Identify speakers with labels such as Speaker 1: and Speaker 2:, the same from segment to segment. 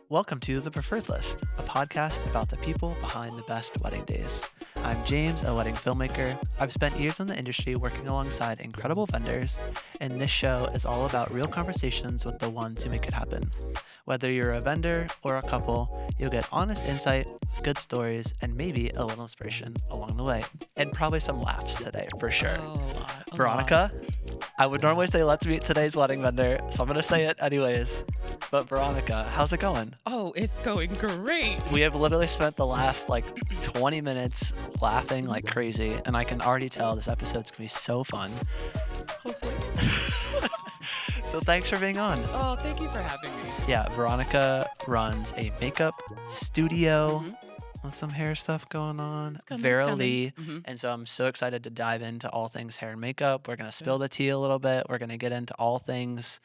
Speaker 1: Welcome to The Preferred List, a podcast about the people behind the best wedding days. I'm James, a wedding filmmaker. I've spent years in the industry working alongside incredible vendors, and this show is all about real conversations with the ones who make it happen. Whether you're a vendor or a couple, you'll get honest insight, good stories, and maybe a little inspiration along the way. And probably some laughs today, for sure.
Speaker 2: Oh, a lot.
Speaker 1: Veronica, I would normally say let's meet today's wedding vendor, so I'm going to say it anyways. But Veronica, how's it going?
Speaker 2: Oh, it's going great.
Speaker 1: We have literally spent the last 20 minutes laughing like crazy, and I can already tell this episode's going to be so fun.
Speaker 2: Hopefully.
Speaker 1: So thanks for being on.
Speaker 2: Oh, thank you for having me.
Speaker 1: Yeah, Veronica runs a makeup studio
Speaker 2: Mhm.
Speaker 1: with some hair stuff going on.
Speaker 2: coming,
Speaker 1: Vero
Speaker 2: it's coming.
Speaker 1: Leigh.
Speaker 2: Mhm.
Speaker 1: And so I'm so excited to dive into all things hair and makeup. We're going to spill the tea a little bit. We're going to get into all things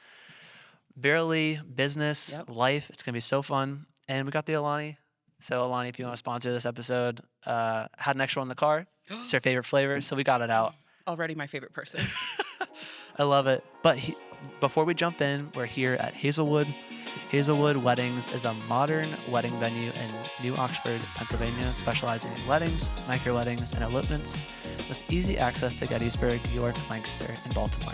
Speaker 1: Vero Leigh, business,
Speaker 2: Yep.
Speaker 1: life. It's going to be so fun. And we got the Alani. So Alani, if you want to sponsor this episode, had an extra one in the car. It's their favorite flavor, so we got it out.
Speaker 2: Already my favorite person.
Speaker 1: I love it. But before we jump in, we're here at Hazelwood. Hazelwood Weddings is a modern wedding venue in New Oxford, Pennsylvania, specializing in weddings, micro weddings, and elopements, with easy access to Gettysburg, York, Lancaster, and Baltimore.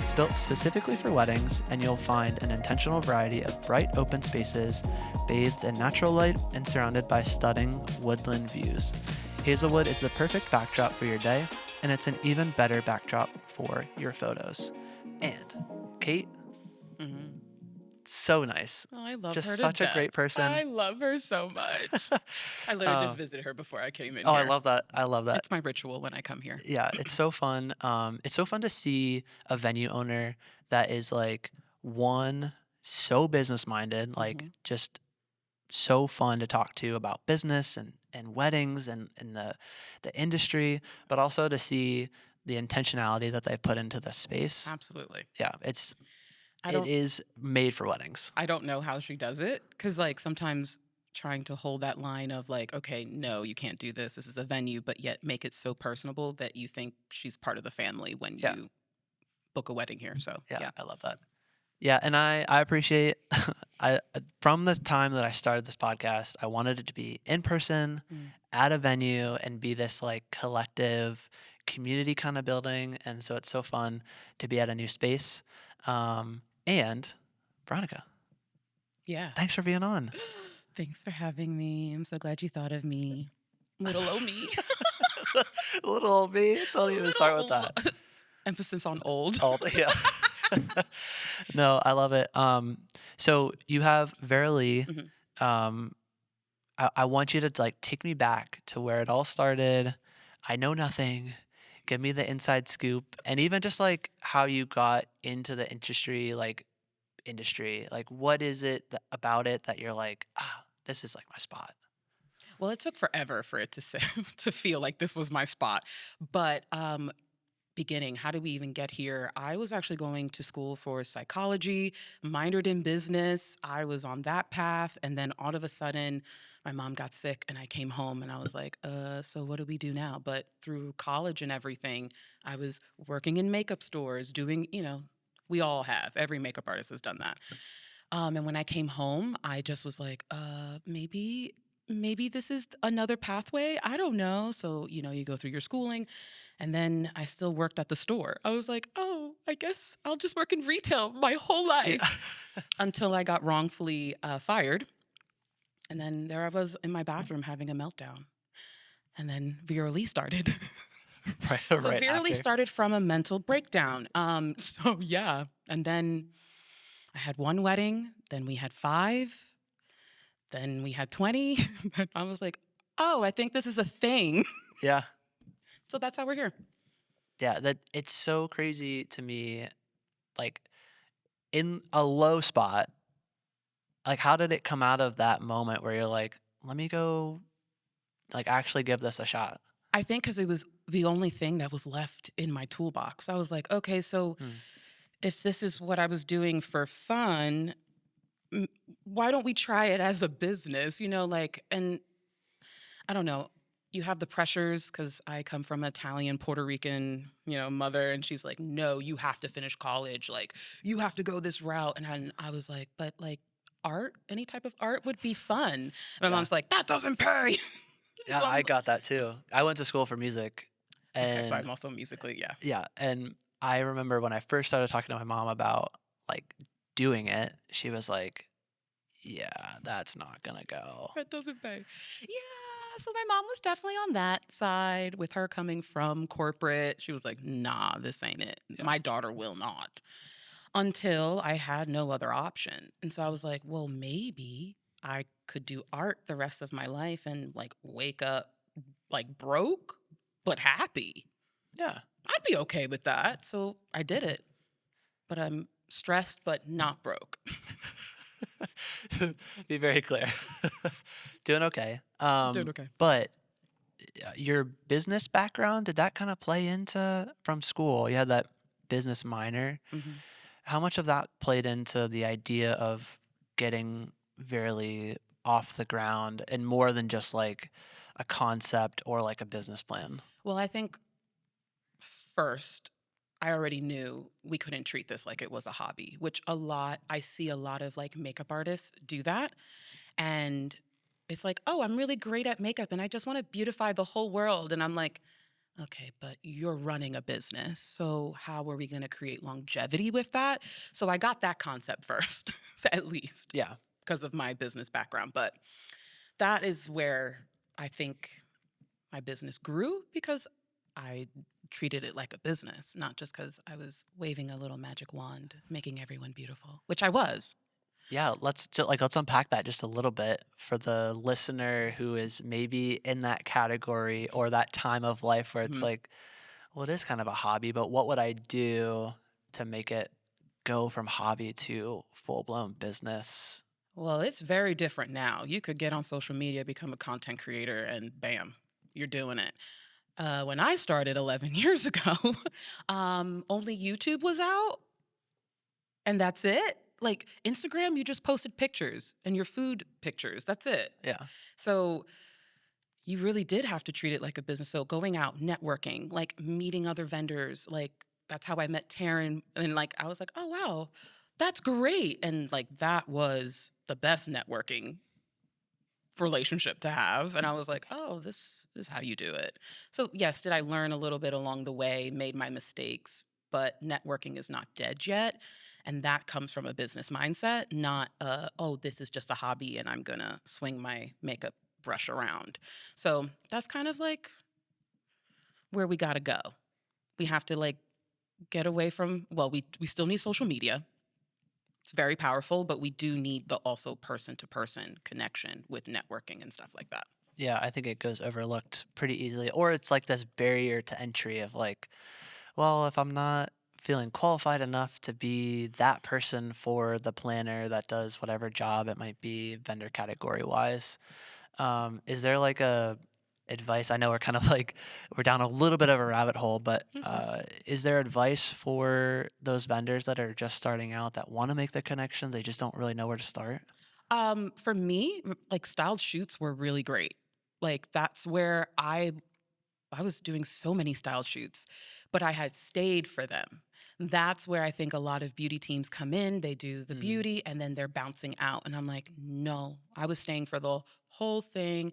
Speaker 1: It's built specifically for weddings, and you'll find an intentional variety of bright open spaces, bathed in natural light and surrounded by stunning woodland views. Hazelwood is the perfect backdrop for your day, and it's an even better backdrop for your photos. And Kate,
Speaker 2: Mhm.
Speaker 1: so nice.
Speaker 2: Oh, I love
Speaker 1: Just
Speaker 2: her to
Speaker 1: such a
Speaker 2: death.
Speaker 1: great person.
Speaker 2: I love her so much. I literally just visited her before I came in
Speaker 1: Oh,
Speaker 2: here.
Speaker 1: I love that. I love that.
Speaker 2: It's my ritual when I come here.
Speaker 1: Yeah, it's so fun. It's so fun to see a venue owner that is one, so business minded,
Speaker 2: Mhm.
Speaker 1: just so fun to talk to about business and weddings and the industry, but also to see the intentionality that they put into the space.
Speaker 2: Absolutely.
Speaker 1: Yeah,
Speaker 2: I
Speaker 1: it
Speaker 2: don't
Speaker 1: is made for weddings.
Speaker 2: I don't know how she does it because sometimes trying to hold that line of okay, no, you can't do this. This is a venue, but yet make it so personable that you think she's part of the family when
Speaker 1: Yeah.
Speaker 2: you book a wedding here. So
Speaker 1: Yeah,
Speaker 2: yeah.
Speaker 1: I love that. Yeah, and I appreciate I from the time that I started this podcast, I wanted it to be in person
Speaker 2: Mm.
Speaker 1: at a venue and be this collective community kind of building, and so it's so fun to be at a new space. And Veronica,
Speaker 2: Yeah.
Speaker 1: thanks for being on.
Speaker 2: Thanks for having me. I'm so glad you thought of me. Little old me.
Speaker 1: Little old me. Don't even start with
Speaker 2: Little
Speaker 1: that.
Speaker 2: Emphasis on old.
Speaker 1: Yeah. No, I love it. So you have Verily.
Speaker 2: Mhm.
Speaker 1: I want you to take me back to where it all started. I know nothing. Give me the inside scoop, and even just how you got into the industry. What is it about it that you're this is my spot.
Speaker 2: Well, it took forever for it to say, to feel like this was my spot. But beginning, how did we even get here? I was actually going to school for psychology, minored in business. I was on that path. And then all of a sudden, my mom got sick and I came home and I was like, so what do we do now? But through college and everything, I was working in makeup stores, doing, we all have. Every makeup artist has done that. And when I came home, I just was like, maybe this is another pathway. I don't know. So, you go through your schooling. And then I still worked at the store. I was like, oh, I guess I'll just work in retail my whole life until I got wrongfully fired. And then there I was in my bathroom having a meltdown. And then Vero Leigh started.
Speaker 1: Right,
Speaker 2: So
Speaker 1: right
Speaker 2: Vero Leigh
Speaker 1: after.
Speaker 2: started from a mental breakdown. So yeah. And then I had one wedding, then we had 5, then we had 20. I was like, oh, I think this is a thing.
Speaker 1: Yeah.
Speaker 2: So that's how we're here.
Speaker 1: Yeah, that it's so crazy to me, in a low spot, how did it come out of that moment where you're like, let me go, actually give this a shot?
Speaker 2: I think because it was the only thing that was left in my toolbox. I was like, okay, so
Speaker 1: Hmm.
Speaker 2: if this is what I was doing for fun, why don't we try it as a business? And I don't know. You have the pressures because I come from Italian, Puerto Rican, mother, and she's like, no, you have to finish college. You have to go this route. And I was like, but art, any type of art would be fun. My
Speaker 1: Yeah.
Speaker 2: mom's like, that doesn't pay.
Speaker 1: Yeah,
Speaker 2: So I'm
Speaker 1: I got that too. I went to school for music,
Speaker 2: okay. So
Speaker 1: and
Speaker 2: I'm also musically, yeah.
Speaker 1: yeah, and I remember when I first started talking to my mom about like doing it, she was like, "Yeah, that's not gonna go."
Speaker 2: That doesn't pay. Yeah. So my mom was definitely on that side with her coming from corporate. She was like, nah, this ain't it.
Speaker 1: Yeah.
Speaker 2: My daughter will not. Until I had no other option. And so I was like, well, maybe I could do art the rest of my life and like wake up like broke, but happy.
Speaker 1: Yeah.
Speaker 2: I'd be okay with that. So I did it, but I'm stressed, but not broke.
Speaker 1: Be very clear. Doing okay.
Speaker 2: Doing okay.
Speaker 1: But your business background, did that kind of play into from school? You had that business minor.
Speaker 2: Hmm.
Speaker 1: How much of that played into the idea of getting Verily off the ground and more than just like a concept or like a business plan?
Speaker 2: Well, I think first, I already knew we couldn't treat this like it was a hobby, which I see a lot of like makeup artists do that. And it's like, oh, I'm really great at makeup and I just want to beautify the whole world. And I'm like, okay, but you're running a business. So how are we going to create longevity with that? So I got that concept first, at least
Speaker 1: Yeah.
Speaker 2: because of my business background. But that is where I think my business grew because I treated it like a business, not just because I was waving a little magic wand, making everyone beautiful, which I was.
Speaker 1: Yeah, let's unpack that just a little bit for the listener who is maybe in that category or that time of life where it's
Speaker 2: Mhm.
Speaker 1: like, well, it is kind of a hobby, but what would I do to make it go from hobby to full-blown business?
Speaker 2: Well, it's very different now. You could get on social media, become a content creator, and bam, you're doing it. When I started 11 years ago, only YouTube was out, and that's it. Like Instagram, you just posted pictures and your food pictures. That's it.
Speaker 1: Yeah.
Speaker 2: So you really did have to treat it like a business. So going out, networking, like meeting other vendors, like that's how I met Taryn. And like I was like, oh wow, that's great. And like that was the best networking relationship to have. And I was like, oh, this is how you do it. So yes, did I learn a little bit along the way, made my mistakes, but networking is not dead yet. And that comes from a business mindset, not oh, this is just a hobby and I'm gonna swing my makeup brush around. So that's kind of like where we gotta go. We have to like get away from well, we still need social media. It's very powerful, but we do need the also person to person connection with networking and stuff like that.
Speaker 1: Yeah, I think it goes overlooked pretty easily. Or it's like this barrier to entry of like, well, if I'm not feeling qualified enough to be that person for the planner that does whatever job it might be, vendor category wise, is there like a advice? I know we're kind of like we're down a little bit of a rabbit hole, but
Speaker 2: That's fine.
Speaker 1: is there advice for those vendors that are just starting out that want to make the connections? They just don't really know where to start.
Speaker 2: For me, like styled shoots were really great. Like that's where I was doing so many style shoots, but I had stayed for them. That's where I think a lot of beauty teams come in, they do the
Speaker 1: Mm,
Speaker 2: beauty and then they're bouncing out. And I'm like, no, I was staying for the whole thing,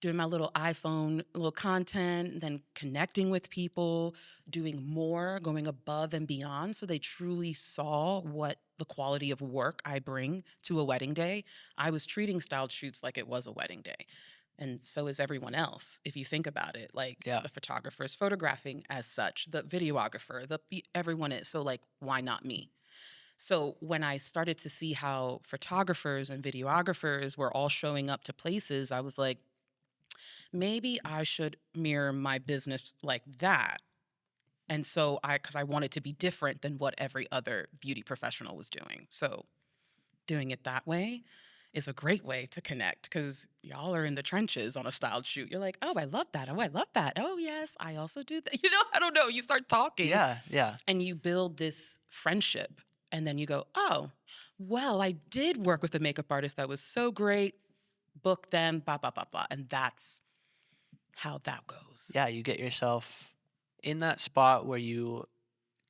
Speaker 2: doing my little iPhone, little content, then connecting with people, doing more, going above and beyond. So they truly saw what the quality of work I bring to a wedding day. I was treating styled shoots like it was a wedding day. And so is everyone else, if you think about it. Like
Speaker 1: yeah.
Speaker 2: the photographer's photographing as such, the videographer, everyone is. So, like, why not me? So, when I started to see how photographers and videographers were all showing up to places, I was like, maybe I should mirror my business like that. And so because I wanted to be different than what every other beauty professional was doing. So doing it that way is a great way to connect because y'all are in the trenches on a styled shoot. You're like, oh, I love that. Oh, I love that. Oh, yes, I also do that. I don't know. You start talking
Speaker 1: Yeah, yeah.
Speaker 2: and you build this friendship. And then you go, oh, well, I did work with a makeup artist that was so great. Book them, blah, blah, blah, blah. And that's how that goes.
Speaker 1: Yeah, you get yourself in that spot where you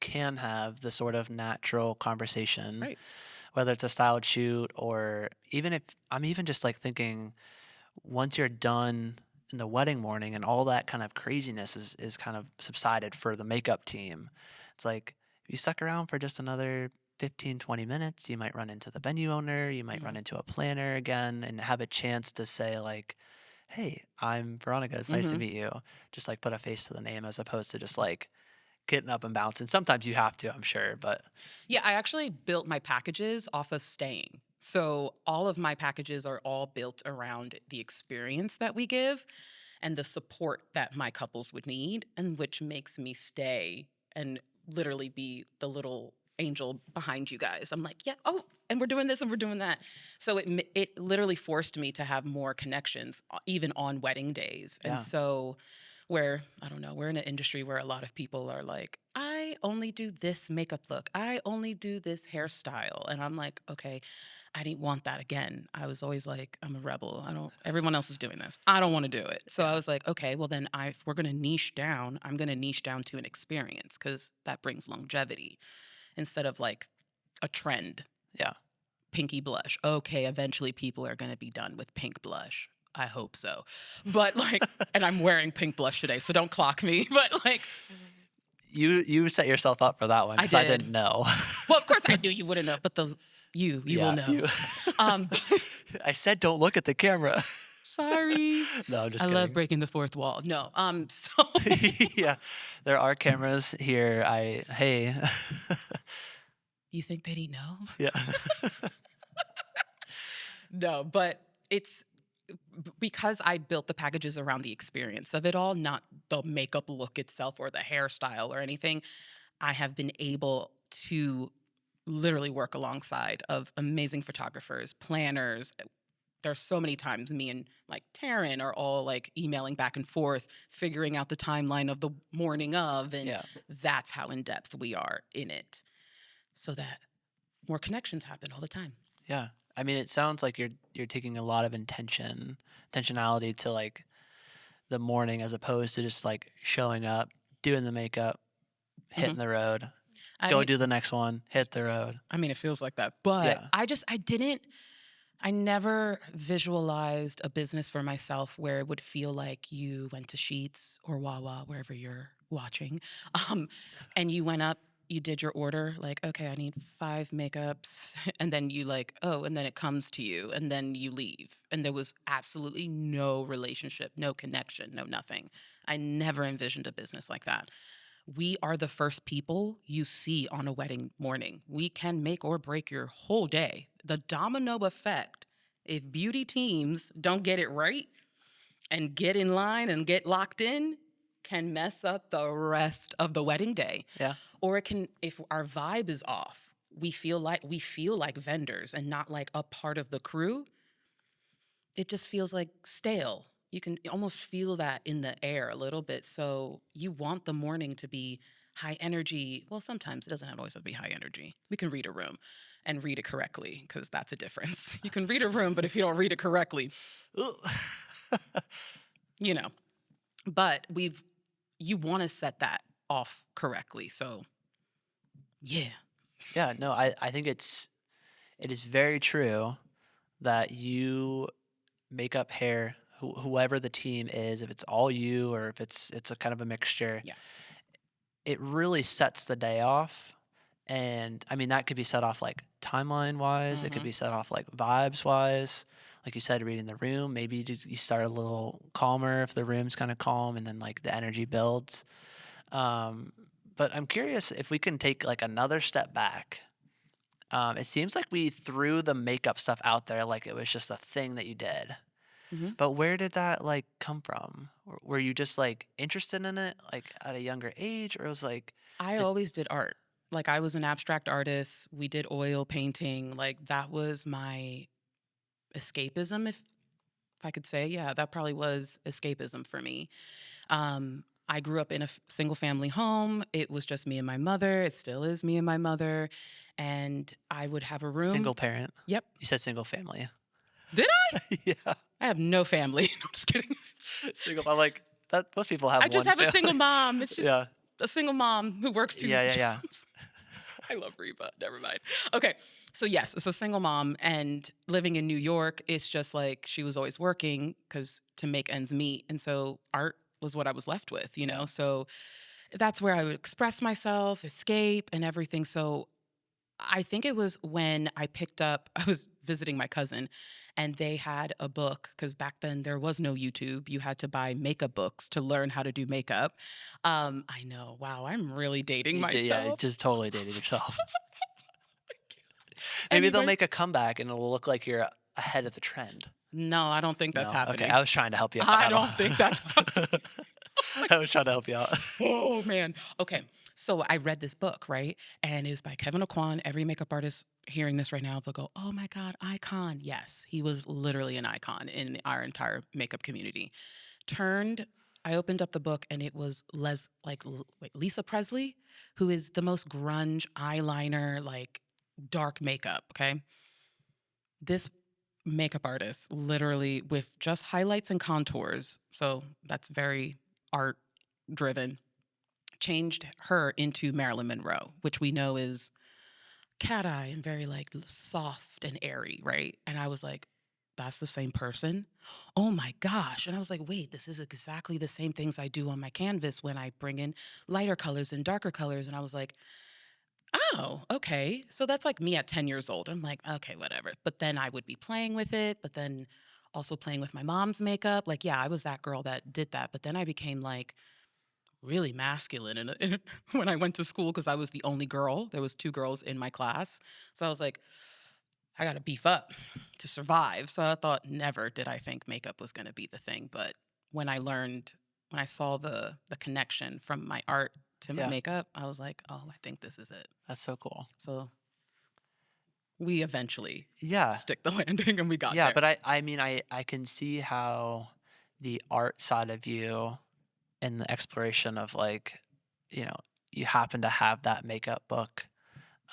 Speaker 1: can have the sort of natural conversation
Speaker 2: Right.
Speaker 1: whether it's a styled shoot or even if I'm even just like thinking once you're done in the wedding morning and all that kind of craziness is kind of subsided for the makeup team, it's like if you stuck around for just another 15, 20 minutes, you might run into the venue owner, you might run
Speaker 2: Mhm.
Speaker 1: into a planner again and have a chance to say like, "Hey, I'm Veronica. It's nice to
Speaker 2: Mhm.
Speaker 1: meet you." Just like put a face to the name as opposed to just like getting up and bouncing. Sometimes you have to, I'm sure, but
Speaker 2: Yeah, I actually built my packages off of staying. So all of my packages are all built around the experience that we give and the support that my couples would need, and which makes me stay and literally be the little angel behind you guys. I'm like, yeah, oh, and we're doing this and we're doing that. So it literally forced me to have more connections, even on wedding days. And
Speaker 1: yeah.
Speaker 2: so, where I don't know, we're in an industry where a lot of people are like, I only do this makeup look, I only do this hairstyle, and I'm like, okay, I didn't want that again. I was always like, I'm a rebel. I don't, everyone else is doing this. I don't want to do it. So I
Speaker 1: Yeah.
Speaker 2: was like, okay, well then if we're going to niche down, I'm going to niche down to an experience because that brings longevity instead of like a trend.
Speaker 1: Yeah.
Speaker 2: Pinky blush. Okay, eventually people are going to be done with pink blush. I hope so. But like, and I'm wearing pink blush today, so don't clock me. But like,
Speaker 1: You set yourself up for that one
Speaker 2: I
Speaker 1: because I
Speaker 2: did.
Speaker 1: didn't know.
Speaker 2: Well, of course I knew you wouldn't know, but you will
Speaker 1: Yeah,
Speaker 2: know.
Speaker 1: you
Speaker 2: Um,
Speaker 1: I said don't look at the camera.
Speaker 2: Sorry.
Speaker 1: No, I'm
Speaker 2: I
Speaker 1: just
Speaker 2: love
Speaker 1: kidding.
Speaker 2: breaking the fourth wall. No, so
Speaker 1: Yeah, there are cameras here. Hey.
Speaker 2: you think they didn't know?
Speaker 1: Yeah.
Speaker 2: No, but it's because I built the packages around the experience of it all, not the makeup look itself or the hairstyle or anything. I have been able to literally work alongside of amazing photographers, planners. There's so many times me and like Taryn are all like emailing back and forth, figuring out the timeline of the morning of, and
Speaker 1: Yeah.
Speaker 2: that's how in depth we are in it, so that more connections happen all the time.
Speaker 1: Yeah. I mean, it sounds like you're taking a lot of intentionality to like the morning as opposed to just like showing up, doing the makeup,
Speaker 2: hmm
Speaker 1: hitting the road,
Speaker 2: I
Speaker 1: go
Speaker 2: mean,
Speaker 1: do the next one, hit the road.
Speaker 2: it feels like that, but
Speaker 1: Yeah.
Speaker 2: I didn't. I never visualized a business for myself where it would feel like you went to Sheets or Wawa, wherever you're watching, um, and you went up, you did your order, like, okay, I need 5 makeups, and then you like, oh, and then it comes to you, and then you leave, and there was absolutely no relationship, no connection, no nothing. I never envisioned a business like that. We are the first people you see on a wedding morning. We can make or break your whole day. The domino effect, if beauty teams don't get it right and get in line and get locked in, can mess up the rest of the wedding day.
Speaker 1: Yeah.
Speaker 2: Or it can, if our vibe is off, we feel like vendors and not like a part of the crew. It just feels like stale. You can almost feel that in the air a little bit. So you want the morning to be high energy. Well, sometimes it doesn't always have to be high energy. We can read a room and read it correctly because that's a difference. You can read a room, but if you don't read it correctly,
Speaker 1: Ooh.
Speaker 2: you know. But you want to set that off correctly. So yeah.
Speaker 1: Yeah, no, I think it is very true that you make up hair, whoever the team is, if it's all you or if it's a kind of a mixture,
Speaker 2: Yeah.
Speaker 1: it really sets the day off. And I mean, that could be set off like timeline wise, it could
Speaker 2: hmm
Speaker 1: be set off like vibes wise. Like you said, reading the room, maybe you start a little calmer if the room's kind of calm and then like the energy builds. Um, but I'm curious if we can take like another step back. It seems like we threw the makeup stuff out there like it was just a thing that you did.
Speaker 2: hmm
Speaker 1: But where did that like come from? Were you just like interested in it like at a younger age, or it was like,
Speaker 2: I
Speaker 1: did,
Speaker 2: always did art. Like I was an abstract artist. We did oil painting. Like that was my escapism, if I could say. Yeah, that probably was escapism for me. I grew up in a single family home. It was just me and my mother. It still is me and my mother. And I would have a room.
Speaker 1: single parent?
Speaker 2: Yep.
Speaker 1: You said single family.
Speaker 2: Did I?
Speaker 1: Yeah,
Speaker 2: I have no family. I'm just kidding.
Speaker 1: single. I'm like that. Most people have
Speaker 2: I just
Speaker 1: one
Speaker 2: have a single
Speaker 1: family.
Speaker 2: mom. It's just
Speaker 1: Yeah,
Speaker 2: a single mom who works two
Speaker 1: yeah, yeah, yeah.
Speaker 2: jobs. I love Reba. Never mind. Okay. So yes, so single mom and living in New York, it's just like she was always working because to make ends meet. And so art was what I was left with, you
Speaker 1: Yeah.
Speaker 2: know? So that's where I would express myself, escape, and everything. So I think it was when I picked up, I was visiting my cousin and they had a book because back then there was no YouTube. You had to buy makeup books to learn how to do makeup. I know. Wow, I'm really dating
Speaker 1: You did, yeah,
Speaker 2: myself.
Speaker 1: just totally dated yourself. Maybe they'll
Speaker 2: Anyway,
Speaker 1: make a comeback and it'll look like you're ahead of the trend.
Speaker 2: no, I don't think that's
Speaker 1: No? Okay,
Speaker 2: happening.
Speaker 1: I was trying to help you
Speaker 2: I
Speaker 1: out.
Speaker 2: don't think that's happening.
Speaker 1: I was trying to help you out.
Speaker 2: Oh man. Okay. So I read this book, right? And it's by Kevin Aquan. Every makeup artist hearing this right now, they'll go, "Oh my God, icon." Yes, he was literally an icon in our entire makeup community. Turned, I opened up the book and it was Lisa Presley, who is the most grunge eyeliner, like dark makeup. Okay. This makeup artist literally with just highlights and contours. So that's very art driven changed her into Marilyn Monroe, which we know is cat eye and very like soft and airy, right? And I was like, that's the same person. Oh my gosh. And I was like, wait, this is exactly the same things I do on my canvas when I bring in lighter colors and darker colors. And I was like, oh, okay. So that's like me at 10 years old. I'm like, okay, whatever. But then I would be playing with it, but then also playing with my mom's makeup. Like, yeah, I was that girl that did that. But then I became like, really masculine when I went to school because I was the only girl. There was two girls in my class. So I was like, I got to beef up to survive. So I thought never did I think makeup was going to be the thing, but when I learned when I saw the connection from my art to my
Speaker 1: Yeah,
Speaker 2: makeup, I was like, "Oh, I think this is it."
Speaker 1: that's so cool.
Speaker 2: So we eventually
Speaker 1: Yeah,
Speaker 2: stick the landing and we got
Speaker 1: yeah,
Speaker 2: there.
Speaker 1: but I mean, I can see how the art side of you and the exploration of, like, you know, you happen to have that makeup book,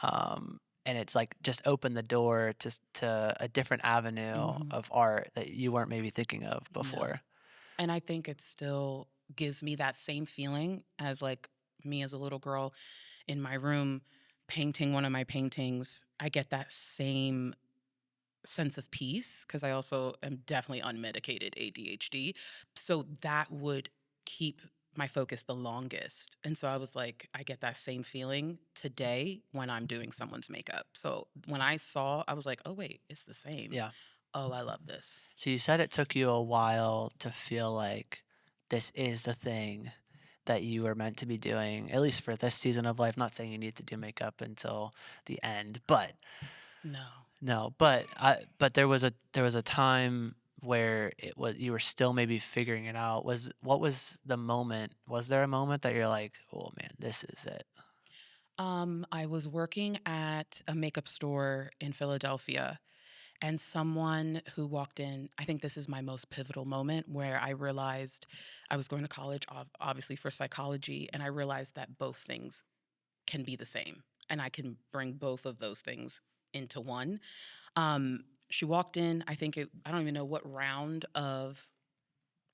Speaker 1: and it's, like, just opened the door to a different avenue
Speaker 2: Mhm.
Speaker 1: of art that you weren't maybe thinking of
Speaker 2: No.
Speaker 1: before.
Speaker 2: And I think it still gives me that same feeling as like me as a little girl in my room painting one of my paintings. I get that same sense of peace because I also am definitely unmedicated ADHD. So that would keep my focus the longest. And so I was like, I get that same feeling today when I'm doing someone's makeup. So when I saw, I was like, oh, wait, it's the same.
Speaker 1: Yeah.
Speaker 2: Oh, I love this.
Speaker 1: So you said it took you a while to feel like this is the thing that you were meant to be doing, at least for this season of life. Not saying you need to do makeup until the end, but
Speaker 2: No.
Speaker 1: no, but there was a time where it was you were still maybe figuring it out. What was the moment? Was there a moment that you're like, "Oh man, this is it."
Speaker 2: I was working at a makeup store in Philadelphia, and someone who walked in, I think this is my most pivotal moment where I realized I was going to college, obviously for psychology, and I realized that both things can be the same, and I can bring both of those things into one. She walked in, I don't even know what round of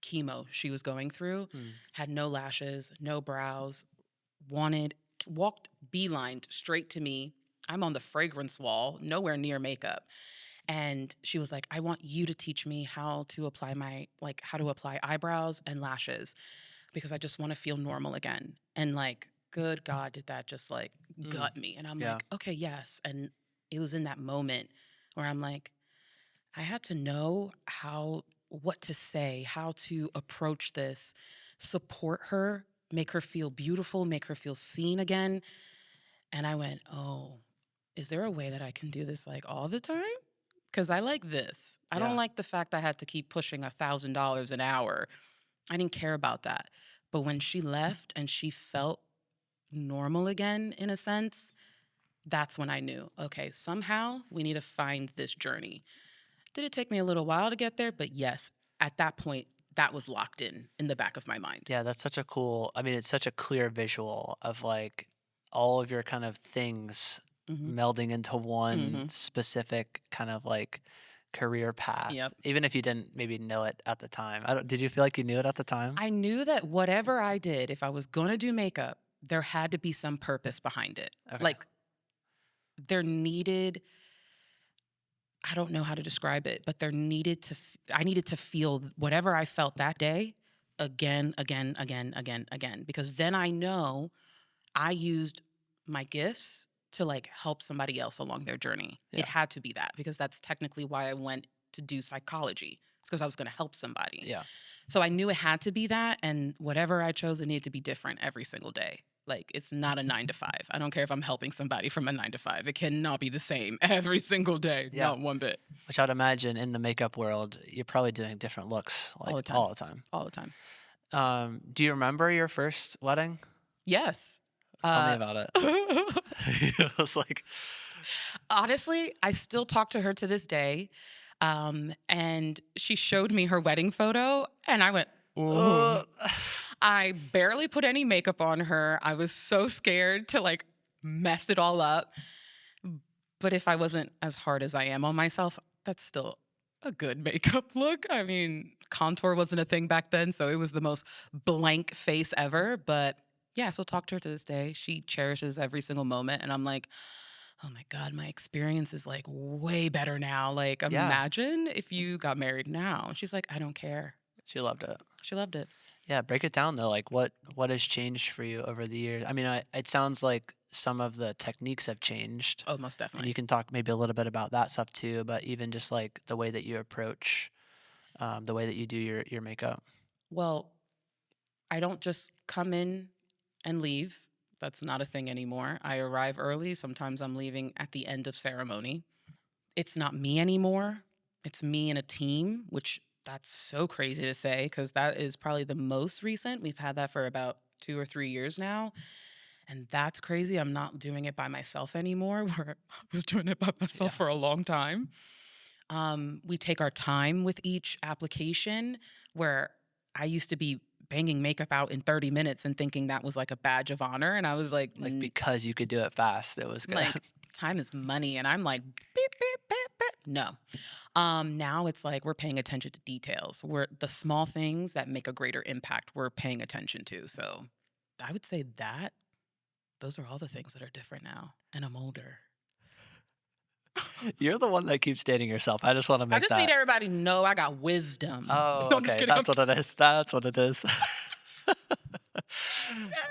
Speaker 2: chemo she was going through,
Speaker 1: Mm,
Speaker 2: had no lashes, no brows, wanted walked beelined straight to me. I'm on the fragrance wall, nowhere near makeup. And she was like, I want you to teach me how to apply how to apply eyebrows and lashes because I just want to feel normal again. And like, good God, did that just like
Speaker 1: mm,
Speaker 2: gut me? And I'm
Speaker 1: yeah,
Speaker 2: like, okay, yes. And it was in that moment where I'm like, I had to know what to say, how to approach this, support her, make her feel beautiful, make her feel seen again. And I went, oh, is there a way that I can do this like all the time? Because I like this. I don't
Speaker 1: yeah,
Speaker 2: like the fact I had to keep pushing $1,000 an hour. I didn't care about that. But when she left and she felt normal again, in a sense, that's when I knew, okay, somehow we need to find this journey. Did it take me a little while to get there? But yes, at that point, that was locked in the back of my mind.
Speaker 1: yeah. That's such a cool. I mean, it's such a clear visual of like all of your kind of things
Speaker 2: Hmm.
Speaker 1: melding into one
Speaker 2: Hmm.
Speaker 1: specific kind of like career path,
Speaker 2: Yep.
Speaker 1: even if you didn't maybe know it at the time. I don't, did you feel like you knew it at the time?
Speaker 2: I knew that whatever I did, if I was going to do makeup, there had to be some purpose behind it.
Speaker 1: Okay.
Speaker 2: Like there needed, I don't know how to describe it, but there needed to, I needed to feel whatever I felt that day again, again, again, again, again, because then I know I used my gifts to like help somebody else along their journey. It
Speaker 1: Yeah.
Speaker 2: had to be that because that's technically why I went to do psychology. It's because I was going to help somebody.
Speaker 1: Yeah.
Speaker 2: So I knew it had to be that. And whatever I chose, it needed to be different every single day. Like it's not a 9 to 5. I don't care if I'm helping somebody from a 9 to 5. It cannot be the same every single day.
Speaker 1: Yeah.
Speaker 2: Not one bit.
Speaker 1: Which I'd imagine in the makeup world, you're probably doing different looks
Speaker 2: All
Speaker 1: like
Speaker 2: the time.
Speaker 1: all the time.
Speaker 2: All the time.
Speaker 1: Do you remember your first wedding?
Speaker 2: Yes.
Speaker 1: Tell me about it. It was like,
Speaker 2: Honestly, I still talk to her to this day. And she showed me her wedding photo, and I went, ooh.
Speaker 1: uh,
Speaker 2: I barely put any makeup on her. I was so scared to like mess it all up. But if I wasn't as hard as I am on myself, that's still a good makeup look. I mean, contour wasn't a thing back then, so it was the most blank face ever. But yeah, I still talk to her to this day. She cherishes every single moment. And I'm like, oh my God, my experience is like way better now. Like,
Speaker 1: yeah,
Speaker 2: imagine if you got married now. She's like, I don't care.
Speaker 1: she loved it.
Speaker 2: She loved it.
Speaker 1: Yeah, break it down though. Like, what has changed for you over the years? I mean, it sounds like some of the techniques have changed,
Speaker 2: Oh, most
Speaker 1: and you
Speaker 2: definitely.
Speaker 1: can talk maybe a little bit about that stuff too. But even just like the way that you approach, the way that you do your makeup.
Speaker 2: Well, I don't just come in and leave. That's not a thing anymore. I arrive early. Sometimes I'm leaving at the end of ceremony. It's not me anymore. It's me and a team, which that's so crazy to say because that is probably the most recent. We've had that for about 2 or 3 years now. And that's crazy. I'm not doing it by myself anymore, where I was doing it by myself
Speaker 1: Yeah,
Speaker 2: for a long time. We take our time with each application, where I used to be banging makeup out in 30 minutes and thinking that was like a badge of honor. And I was like,
Speaker 1: like because you could do it fast, it was good.
Speaker 2: like time is money. And I'm like, beep, beep, beep, beep. No. Now it's like we're paying attention to details. We're the small things that make a greater impact, we're paying attention to. So I would say that those are all the things that are different now. And I'm older.
Speaker 1: You're the one that keeps dating yourself. I just want to
Speaker 2: I
Speaker 1: make
Speaker 2: just need
Speaker 1: that.
Speaker 2: everybody to know I got wisdom.
Speaker 1: Oh,
Speaker 2: No, I'm just
Speaker 1: okay.
Speaker 2: kidding.
Speaker 1: That's what it is. That's what it is.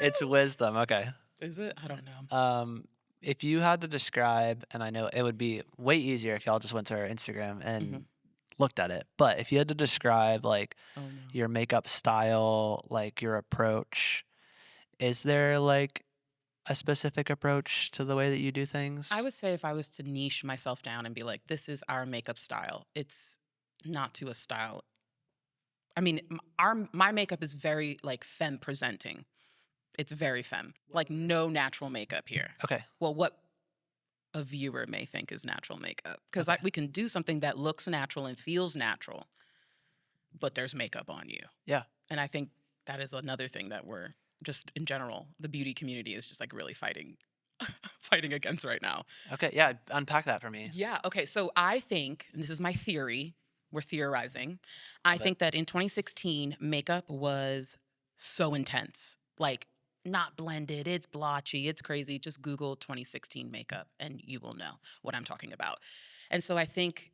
Speaker 1: It's wisdom. Okay.
Speaker 2: Is it? I don't know.
Speaker 1: If you had to describe, and I know it would be way easier if y'all just went to our Instagram
Speaker 2: Mhm.
Speaker 1: and looked at it, but if you had to describe like
Speaker 2: Oh no.
Speaker 1: your makeup style, like your approach, is there like a specific approach to the way that you do
Speaker 2: I
Speaker 1: things?
Speaker 2: would say if I was to niche myself down and be like, this is our makeup style, it's not to a style. I mean, my makeup is very like femme presenting. It's very femme. Like no natural makeup here.
Speaker 1: Okay.
Speaker 2: Well, what a viewer may think is natural makeup, because
Speaker 1: Okay.
Speaker 2: we can do something that looks natural and feels natural, but there's makeup on you.
Speaker 1: Yeah.
Speaker 2: And I think that is another thing that we're just in general, the beauty community is just like really fighting fighting against right now.
Speaker 1: Okay. Yeah. Unpack that for me.
Speaker 2: Yeah. Okay. So I think, and this is my theory, we're theorizing. I
Speaker 1: Love it.
Speaker 2: think that in 2016, makeup was so intense. Like, not blended, it's blotchy, it's crazy. Just Google 2016 makeup and you will know what I'm talking about. And so I think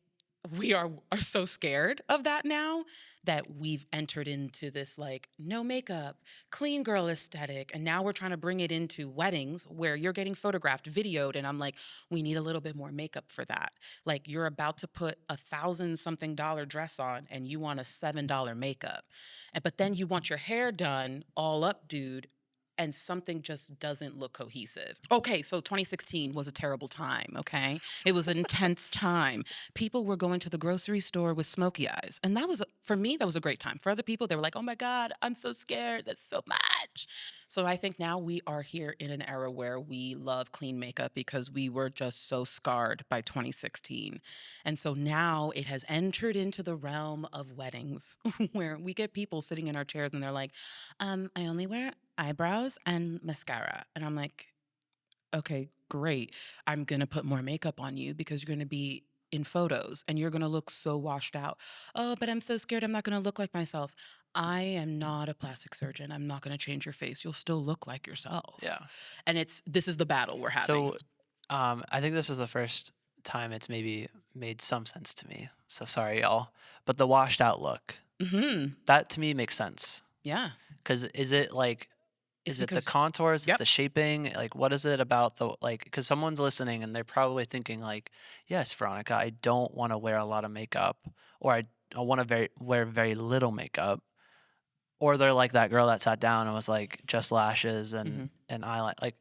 Speaker 2: we are so scared of that now that we've entered into this like no makeup, clean girl aesthetic. And now we're trying to bring it into weddings where you're getting photographed, videoed. And I'm like, we need a little bit more makeup for that. Like you're about to put $1,000-something dress on and you want a $7 makeup. But then you want your hair done all up, dude. And something just doesn't look cohesive. Okay, so 2016 was a terrible time, okay? It was an intense time. People were going to the grocery store with smoky eyes. And that was, for me, that was a great time. For other people, they were like, oh my God, I'm so scared. That's so much. So I think now we are here in an era where we love clean makeup because we were just so scarred by 2016. And so now it has entered into the realm of weddings where we get people sitting in our chairs and they're like, I only wear eyebrows and mascara. And I'm like, okay, great. I'm going to put more makeup on you because you're going to be in photos and you're going to look so washed out. Oh, but I'm so scared I'm not going to look like myself. I am not a plastic surgeon. I'm not going to change your face. You'll still look like yourself.
Speaker 1: Yeah.
Speaker 2: And this is the battle we're having.
Speaker 1: So I think this is the first time it's maybe made some sense to me. So sorry, y'all. But the washed out look,
Speaker 2: Mhm.
Speaker 1: that to me makes sense.
Speaker 2: Yeah.
Speaker 1: Because is it like,
Speaker 2: It's
Speaker 1: is it the
Speaker 2: because
Speaker 1: contours? Is it
Speaker 2: yep.
Speaker 1: the shaping? Like, what is it about the, like, because someone's listening and they're probably thinking, like, yes, Veronica, I don't want to wear a lot of makeup, or I want to wear very little makeup. Or they're like that girl that sat down and was like, just lashes
Speaker 2: Mhm.
Speaker 1: and eyeliner. Like,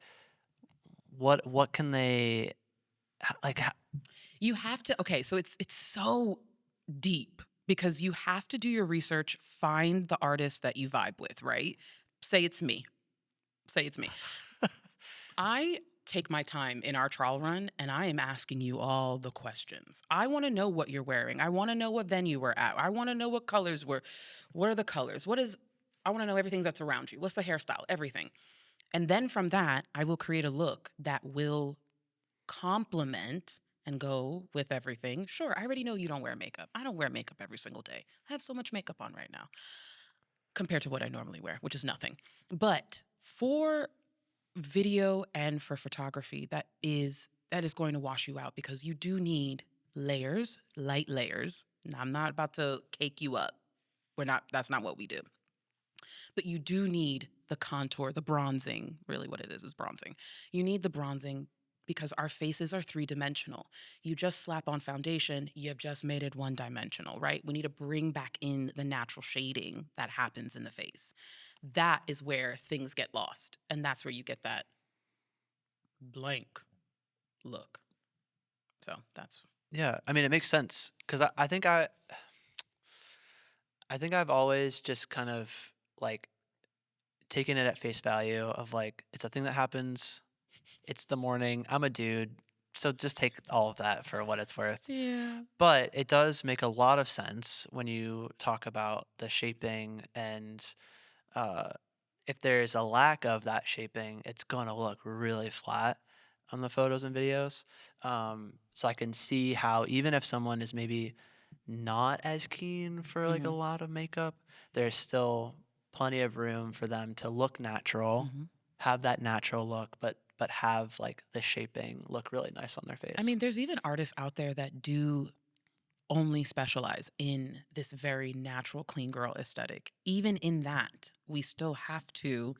Speaker 1: what can they, like,
Speaker 2: You have to okay, so it's so deep because you have to do your research, find the artist that you vibe with, right? Say it's me. Say it's me. I take my time in our trial run and I am asking you all the questions. I want to know what you're wearing. I want to know what venue we're at. I want to know what colors were. What are the colors? I want to know everything that's around you. What's the hairstyle? Everything. And then from that, I will create a look that will complement and go with everything. Sure, I already know you don't wear makeup. I don't wear makeup every single day. I have so much makeup on right now compared to what I normally wear, which is nothing. But for video and for photography, that is going to wash you out because you do need layers, light layers. Now, I'm not about to cake you up. That's not what we do. But you do need the contour, the bronzing, really what it is bronzing. You need the bronzing because our faces are three-dimensional. You just slap on foundation, you've just made it one-dimensional, right? We need to bring back in the natural shading that happens in the face. That is where things get lost, and that's where you get that blank look. So that's
Speaker 1: yeah, I mean, it makes sense because I think I've always just kind of like taken it at face value of like it's a thing that happens. It's the morning. I'm a dude, so just take all of that for what it's worth.
Speaker 2: yeah.
Speaker 1: But it does make a lot of sense when you talk about the shaping and uh, if there's a lack of that shaping, it's gonna look really flat on the photos and videos. So I can see how even if someone is maybe not as keen for like a
Speaker 2: Mhm.
Speaker 1: lot of makeup, there's still plenty of room for them to look natural,
Speaker 2: Mhm.
Speaker 1: have that natural look, but have like the shaping look really nice on their
Speaker 2: I
Speaker 1: face.
Speaker 2: mean, there's even artists out there that do only specialize in this very natural clean girl aesthetic. Even in that, we still have to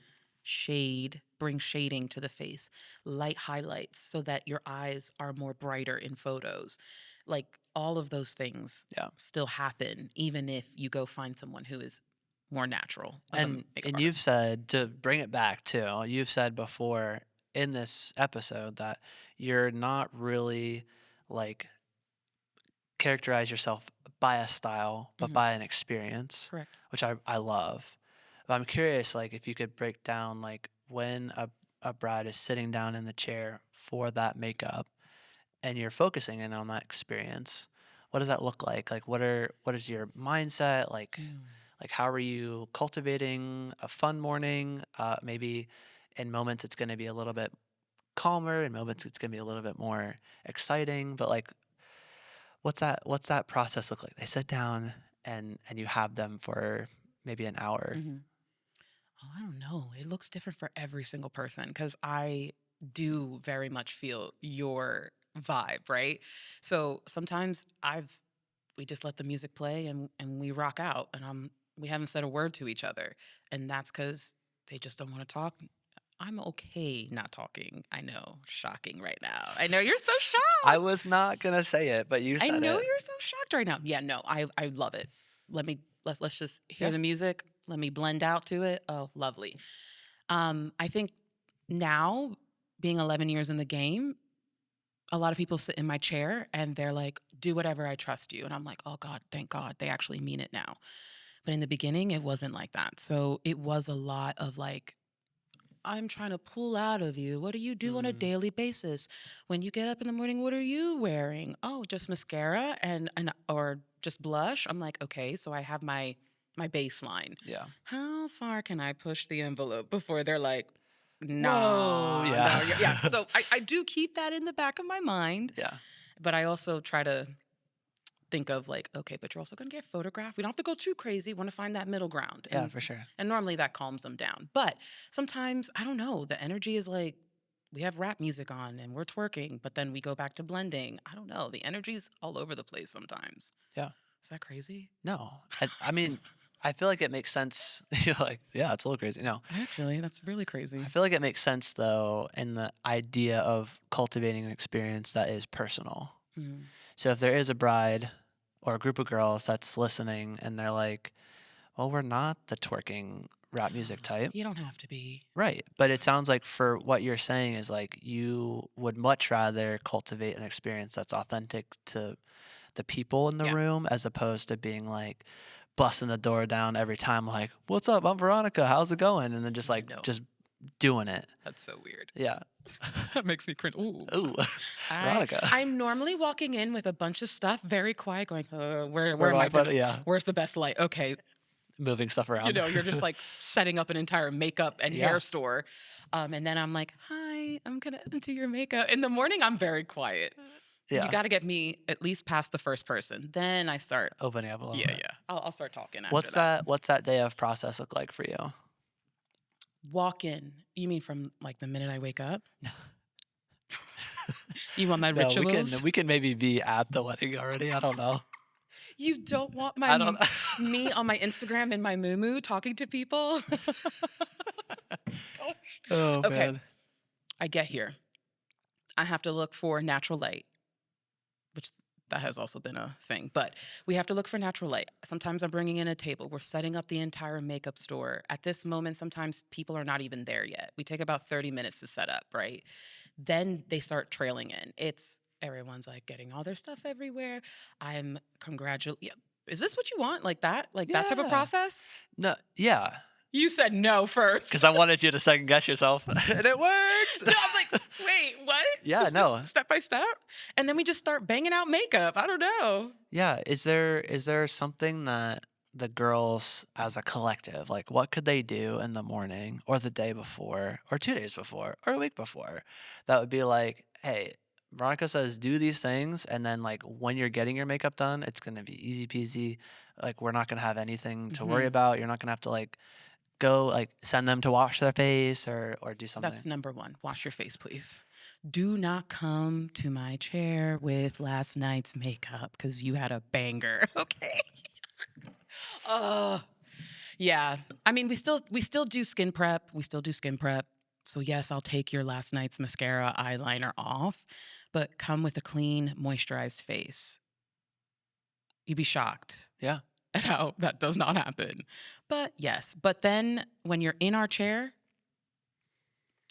Speaker 2: bring shading to the face, light highlights so that your eyes are more brighter in photos. Like all of those things
Speaker 1: Yeah.
Speaker 2: still happen even if you go find someone who is more natural of a makeup
Speaker 1: And you've
Speaker 2: artist.
Speaker 1: said to bring it back too, you've said before in this episode that you're not really like characterize yourself by a style, but
Speaker 2: Mhm.
Speaker 1: by an experience,
Speaker 2: Correct.
Speaker 1: which I love. But I'm curious, like if you could break down like when a bride is sitting down in the chair for that makeup and you're focusing in on that experience, what does that look like? Like what is your mindset?
Speaker 2: Mm.
Speaker 1: Like how are you cultivating a fun morning? Maybe in moments it's gonna be a little bit calmer, in moments it's gonna be a little bit more exciting. But like what's that process look like? They sit down and you have them for maybe an hour.
Speaker 2: Mhm. Oh, I don't know. It looks different for every single person because I do very much feel your vibe, right? So sometimes we just let the music play and we rock out and we haven't said a word to each other. And that's because they just don't want to talk. I'm okay not talking. I know, shocking right now. I know you're so
Speaker 1: I
Speaker 2: shocked.
Speaker 1: was not gonna say it, but you
Speaker 2: I
Speaker 1: said
Speaker 2: know
Speaker 1: it.
Speaker 2: you're so shocked right now. Yeah, no, I love it. Let's just hear
Speaker 1: Yeah.
Speaker 2: the music. Let me blend out to it. Oh, lovely. I think now, being 11 years in the game, a lot of people sit in my chair and they're like, "Do whatever, I trust you." And I'm like, "Oh God, thank God, they actually mean it now." But in the beginning, it wasn't like that. So it was a lot of like, I'm trying to pull out of you. What do you do on a
Speaker 1: Mm,
Speaker 2: daily basis? When you get up in the morning, what are you wearing? Oh, just mascara and or just blush. I'm like, okay, so I have my baseline.
Speaker 1: yeah.
Speaker 2: How far can I push the envelope before they're like,
Speaker 1: Whoa.
Speaker 2: nah,
Speaker 1: Yeah.
Speaker 2: no, yeah, yeah. So I do keep that in the back of my mind,
Speaker 1: Yeah.
Speaker 2: but I also try to think of like, okay, but you're also going to get photographed. We don't have to go too crazy. We want to find that middle ground.
Speaker 1: Yeah, for sure.
Speaker 2: And normally that calms them down. But sometimes, I don't know, the energy is like, we have rap music on and we're twerking, but then we go back to blending. I don't know. The energy's all over the place sometimes.
Speaker 1: Yeah.
Speaker 2: Is that crazy?
Speaker 1: No. I mean, I feel like it makes sense. You're like, yeah, it's a little crazy. No.
Speaker 2: Actually, that's really
Speaker 1: I
Speaker 2: crazy.
Speaker 1: feel like it makes sense though in the idea of cultivating an experience that is personal.
Speaker 2: Mm.
Speaker 1: So if there is a bride or a group of girls that's listening and they're like, well, we're not the twerking rap music type.
Speaker 2: You don't have to be.
Speaker 1: Right. But it sounds like for what you're saying is like you would much rather cultivate an experience that's authentic to the people in the
Speaker 2: Yeah.
Speaker 1: room as opposed to being like busting the door down every time like, what's up? I'm Veronica. How's it going? And then just like
Speaker 2: No.
Speaker 1: just doing it.
Speaker 2: That's so weird.
Speaker 1: Yeah.
Speaker 2: That makes me cringe. Ooh.
Speaker 1: Ooh. Veronica.
Speaker 2: I'm normally walking in with a bunch of stuff, very quiet, going, where
Speaker 1: Where
Speaker 2: am
Speaker 1: do
Speaker 2: I
Speaker 1: I put
Speaker 2: gonna,
Speaker 1: it? Yeah.
Speaker 2: where's the best light? Okay.
Speaker 1: Moving stuff
Speaker 2: You
Speaker 1: around.
Speaker 2: know, you're just like setting up an entire makeup and
Speaker 1: Yeah.
Speaker 2: hair store. And then I'm like, hi, I'm gonna do your makeup. In the morning, I'm very quiet.
Speaker 1: Yeah.
Speaker 2: You got to get me at least past the first person. Then I start.
Speaker 1: Opening up a little
Speaker 2: Yeah,
Speaker 1: bit.
Speaker 2: yeah. I'll start talking after
Speaker 1: What's that? What's that day of process look like for you?
Speaker 2: Walk in. You mean from like the minute I wake up? You want my
Speaker 1: No,
Speaker 2: rituals?
Speaker 1: we can maybe be at the wedding already. I don't know.
Speaker 2: You don't want
Speaker 1: I don't.
Speaker 2: me on my Instagram in my moo talking to people?
Speaker 1: Oh
Speaker 2: Okay.
Speaker 1: man.
Speaker 2: I get here. I have to look for natural light, which that has also been a thing, but we have to look for natural light. Sometimes I'm bringing in a table. We're setting up the entire makeup store. At this moment, sometimes people are not even there yet. We take about 30 minutes to set up, right? Then they start trailing in. Everyone's like getting all their stuff everywhere. I'm congratulating. Is this what you want? Like that? Like that type of
Speaker 1: Yeah.
Speaker 2: process?
Speaker 1: No. Yeah.
Speaker 2: You said no first.
Speaker 1: Because I wanted you to second guess yourself, and it worked.
Speaker 2: No, I'm like, wait, what?
Speaker 1: Yeah,
Speaker 2: Is
Speaker 1: no.
Speaker 2: this step by step? And then we just start banging out makeup. I don't know.
Speaker 1: Yeah. Is there something that the girls as a collective, like what could they do in the morning or the day before or 2 days before or a week before that would be like, hey, Veronica says do these things, and then like when you're getting your makeup done, it's gonna be easy peasy. Like we're not gonna have anything to worry
Speaker 2: Mhm.
Speaker 1: about. You're not gonna have to like go like send them to wash their face or do something.
Speaker 2: That's number one. Wash your face, please. Do not come to my chair with last night's makeup because you had a banger. Okay. Yeah. I mean, we still do skin prep. We still do skin prep. So yes, I'll take your last night's mascara eyeliner off, but come with a clean, moisturized face. You'd be shocked
Speaker 1: Yeah.
Speaker 2: at how that does not happen. But yes, but then when you're in our chair,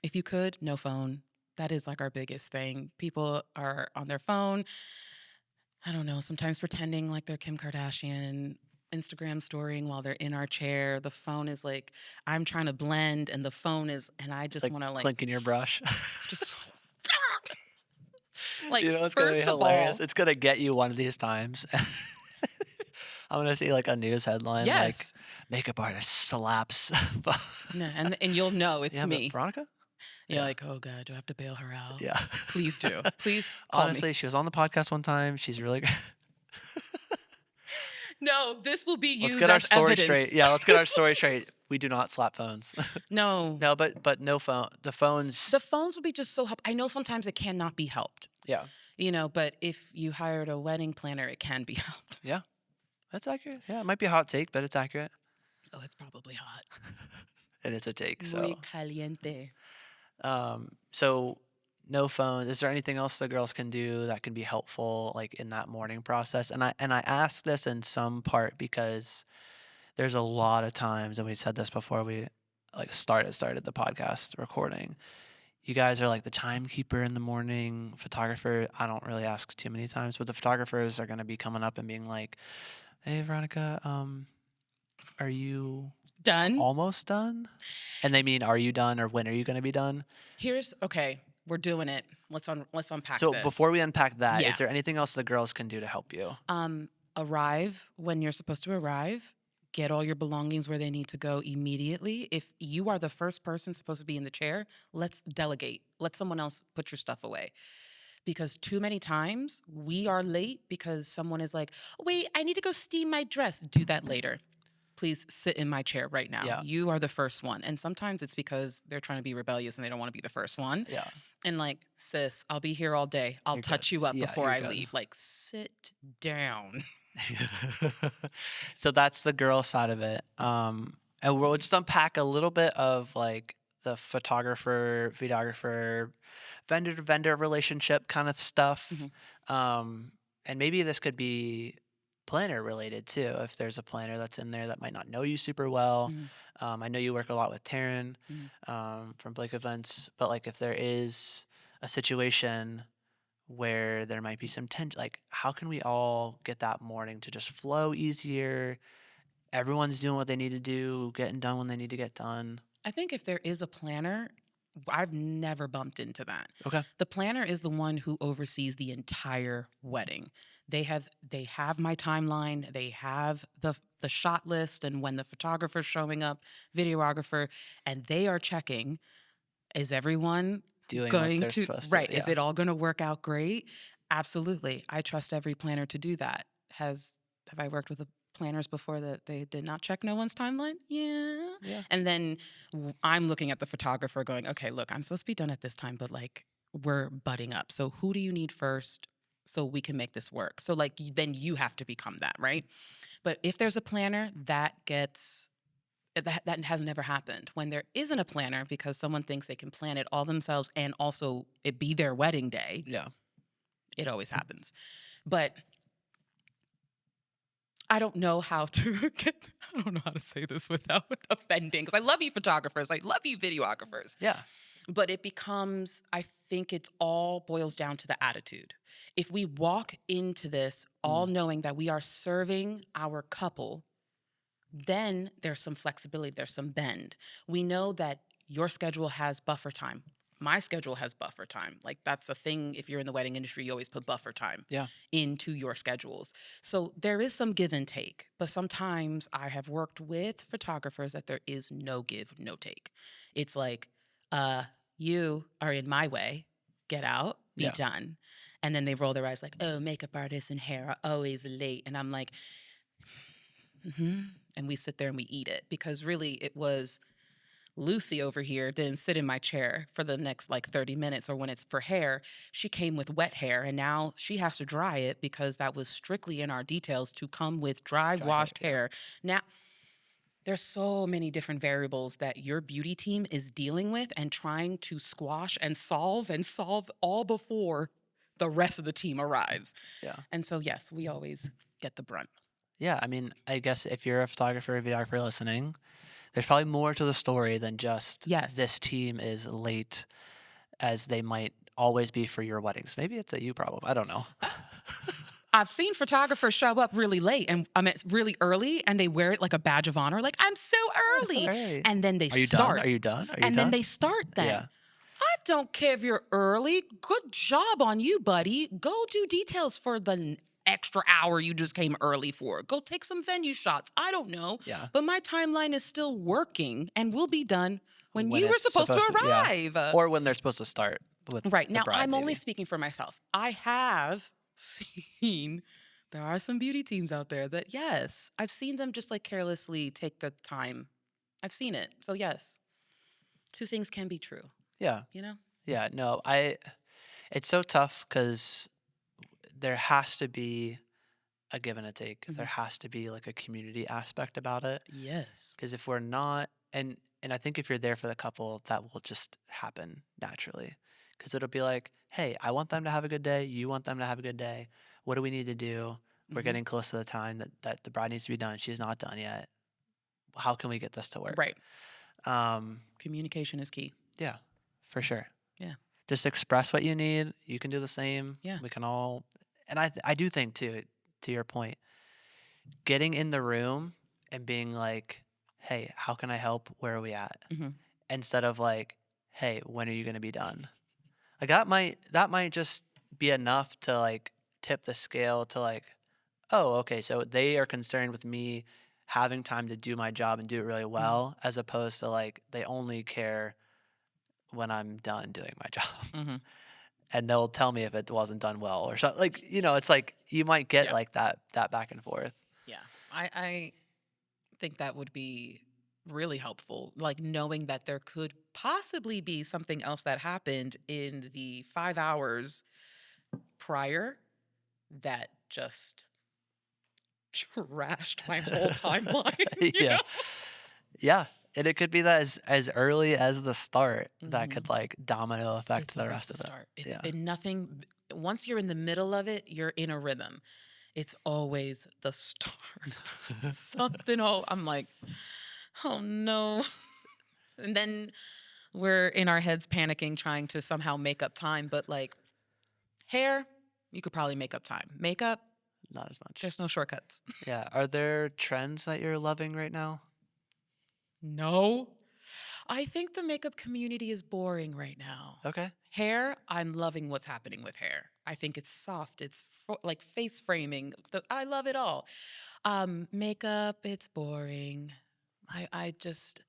Speaker 2: if you could, no phone. That is like our biggest thing. People are on their phone. I don't know, sometimes pretending like they're Kim Kardashian, Instagram storying while they're in our chair. The phone is like, I'm trying to blend, and the phone is, and I just
Speaker 1: Like
Speaker 2: want to like,
Speaker 1: clinking your brush.
Speaker 2: just like,
Speaker 1: You know, it's gonna be
Speaker 2: first of
Speaker 1: hilarious.
Speaker 2: all,
Speaker 1: It's gonna get you one of these times. I'm gonna see like a news headline like
Speaker 2: yes,
Speaker 1: makeup artist slaps.
Speaker 2: yeah, and you'll know it's
Speaker 1: Yeah, but
Speaker 2: me.
Speaker 1: Veronica?
Speaker 2: You're
Speaker 1: Yeah.
Speaker 2: like, oh God, do I have to bail her out?
Speaker 1: Yeah.
Speaker 2: Please do. Please call me.
Speaker 1: Honestly, she was on the podcast one time. She's really great.
Speaker 2: No, this will be
Speaker 1: Let's
Speaker 2: used
Speaker 1: get our
Speaker 2: as
Speaker 1: story
Speaker 2: evidence.
Speaker 1: straight. Yeah, let's get our story straight. We do not slap phones.
Speaker 2: No,
Speaker 1: No, but no phone. The phones.
Speaker 2: the phones would be just so help. I know sometimes it cannot be helped,
Speaker 1: Yeah,
Speaker 2: but if you hired a wedding planner, it can be helped.
Speaker 1: yeah, that's accurate. Yeah, it might be a hot take, but it's accurate,
Speaker 2: Oh, it's probably hot.
Speaker 1: and it's a take.
Speaker 2: Muy
Speaker 1: So,
Speaker 2: caliente.
Speaker 1: so no phone. Is there anything else the girls can do that can be helpful, like in that morning process? And I ask this in some part because there's a lot of times, and we said this before we like started the podcast recording. You guys are like the timekeeper in the morning, photographer. I don't really ask too many times, but the photographers are gonna be coming up and being like, "Hey, Veronica, are you
Speaker 2: Done.
Speaker 1: almost done?" And they mean, "Are you done?" or "When are you gonna be done?"
Speaker 2: Okay. We're doing it. Let's unpack
Speaker 1: So
Speaker 2: this.
Speaker 1: before we unpack that,
Speaker 2: Yeah.
Speaker 1: is there anything else the girls can do to help you?
Speaker 2: Arrive when you're supposed to arrive. Get all your belongings where they need to go immediately. If you are the first person supposed to be in the chair, let's delegate. Let someone else put your stuff away. Because too many times we are late because someone is like, wait, I need to go steam my dress. Do that later. please sit in my chair right now.
Speaker 1: Yeah.
Speaker 2: You are the first one. And sometimes it's because they're trying to be rebellious and they don't want to be the first one.
Speaker 1: Yeah.
Speaker 2: And like, sis, I'll be here all day. I'll
Speaker 1: You're good.
Speaker 2: touch you up
Speaker 1: Yeah,
Speaker 2: before
Speaker 1: you're
Speaker 2: I
Speaker 1: good.
Speaker 2: leave. Like, sit down.
Speaker 1: So that's the girl side of it. And we'll just unpack a little bit of like the photographer, videographer, vendor to vendor relationship kind of stuff.
Speaker 2: Mhm.
Speaker 1: And maybe this could be planner related too. If there's a planner that's in there that might not know you super well.
Speaker 2: Mhm.
Speaker 1: I know you work a lot with Taryn
Speaker 2: Mhm.
Speaker 1: from Blake Events, but like if there is a situation where there might be some tension, like how can we all get that morning to just flow easier? Everyone's doing what they need to do, getting done when they need to get done.
Speaker 2: I think if there is a planner, I've never bumped into that.
Speaker 1: Okay.
Speaker 2: The planner is the one who oversees the entire wedding. They have my timeline, they have the shot list and when the photographer's showing up, videographer, and they are checking, is everyone
Speaker 1: Doing what
Speaker 2: going
Speaker 1: they're
Speaker 2: to
Speaker 1: supposed to.
Speaker 2: right, is
Speaker 1: Yeah.
Speaker 2: it all going to work out great? Absolutely. I trust every planner to do that. Have I worked with planners before that they did not check no one's timeline? Yeah.
Speaker 1: Yeah.
Speaker 2: And then I'm looking at the photographer going, okay, look, I'm supposed to be done at this time, but like we're butting up. So who do you need first so we can make this work? So like then you have to become that, right? But if there's a planner, that has never happened. When there isn't a planner because someone thinks they can plan it all themselves and also it be their wedding day,
Speaker 1: Yeah.
Speaker 2: it always happens. But I don't know how to I don't know how to say this without offending because I love you photographers, I love you videographers.
Speaker 1: Yeah.
Speaker 2: But it becomes, I think it's all boils down to the attitude. If we walk into this all knowing that we are serving our couple, then there's some flexibility, there's some bend. We know that your schedule has buffer time. My schedule has buffer time. Like that's a thing. If you're in the wedding industry, you always put buffer time
Speaker 1: Yeah.
Speaker 2: into your schedules. So there is some give and take, but sometimes I have worked with photographers that there is no give, no take. It's like, you are in my way, get out, be
Speaker 1: Yeah.
Speaker 2: done. And then they roll their eyes like, oh, makeup artists and hair are always late. And I'm like, and we sit there and we eat it because really it was Lucy over here didn't sit in my chair for the next like 30 minutes or when it's for hair, she came with wet hair and now she has to dry it because that was strictly in our details to come with dry
Speaker 1: Dry hair,
Speaker 2: washed
Speaker 1: yeah.
Speaker 2: hair. Now there's so many different variables that your beauty team is dealing with and trying to squash and solve all before the rest of the team arrives.
Speaker 1: Yeah.
Speaker 2: And so yes, we always get the brunt.
Speaker 1: Yeah. I mean, I guess if you're a photographer or videographer listening, there's probably more to the story than just
Speaker 2: Yes.
Speaker 1: this team is late as they might always be for your weddings. Maybe it's a you problem. I don't know.
Speaker 2: I've seen photographers show up really late and really early and they wear it like a badge of honor. Like, I'm so early.
Speaker 1: Sorry.
Speaker 2: And then they
Speaker 1: Are you done?
Speaker 2: start.
Speaker 1: Are you done? Are you
Speaker 2: And
Speaker 1: done?
Speaker 2: then they start then.
Speaker 1: Yeah.
Speaker 2: I don't care if you're early. Good job on you, buddy. Go do details for the extra hour you just came early for. Go take some venue shots. I don't know.
Speaker 1: Yeah.
Speaker 2: But my timeline is still working and we'll be done when you were
Speaker 1: it's
Speaker 2: supposed to
Speaker 1: yeah.
Speaker 2: arrive.
Speaker 1: Or when they're supposed to start with
Speaker 2: Right.
Speaker 1: the
Speaker 2: Now,
Speaker 1: bride,
Speaker 2: I'm only
Speaker 1: maybe.
Speaker 2: speaking for myself. I have seen there are some beauty teams out there that, yes, I've seen them just like carelessly take the time. I've seen it. So, yes, two things can be true,
Speaker 1: Yeah.
Speaker 2: you know?
Speaker 1: Yeah. No, it's so tough because there has to be a give and a take. There has to be like a community aspect about it.
Speaker 2: Yes.
Speaker 1: Because if we're not, and I think if you're there for the couple, that will just happen naturally. Because it'll be like, hey, I want them to have a good day. You want them to have a good day. What do we need to do? We're getting close to the time that the bride needs to be done. She's not done yet. How can we get this to work?
Speaker 2: Right.
Speaker 1: Um,
Speaker 2: Communication is key.
Speaker 1: yeah, for sure.
Speaker 2: Yeah.
Speaker 1: Just express what you need. You can do the same.
Speaker 2: Yeah.
Speaker 1: We can all, and I do think too, to your point, getting in the room and being like, hey, how can I help? Where are we at? Instead of like, hey, when are you going to be done? Like that might just be enough to like tip the scale to like, oh, okay, so they are concerned with me having time to do my job and do it really well, as opposed to like they only care when I'm done doing my job. And they'll tell me if it wasn't done well or something. Like, it's like you might get
Speaker 2: Yeah.
Speaker 1: like that back and forth.
Speaker 2: Yeah. I think that would be really helpful. Like knowing that there could possibly be something else that happened in the 5 hours prior that just trashed my whole timeline, you
Speaker 1: Yeah.
Speaker 2: know?
Speaker 1: Yeah. And it could be that as early as the start that
Speaker 2: hmm
Speaker 1: could like domino effect
Speaker 2: It's
Speaker 1: the
Speaker 2: always
Speaker 1: rest
Speaker 2: the
Speaker 1: of it.
Speaker 2: start. It's
Speaker 1: Yeah.
Speaker 2: and nothing once you're in the middle of it, you're in a rhythm. It's always the start. Something I'm like, oh no. And then we're in our heads panicking, trying to somehow make up time. But like hair, you could probably make up time. Makeup,
Speaker 1: Not as much.
Speaker 2: there's no shortcuts.
Speaker 1: Yeah. Are there trends that you're loving right now?
Speaker 2: No. I think the makeup community is boring right now.
Speaker 1: Okay.
Speaker 2: Hair, I'm loving what's happening with hair. I think it's soft. It's like face framing. I love it all. Makeup, it's boring. I just,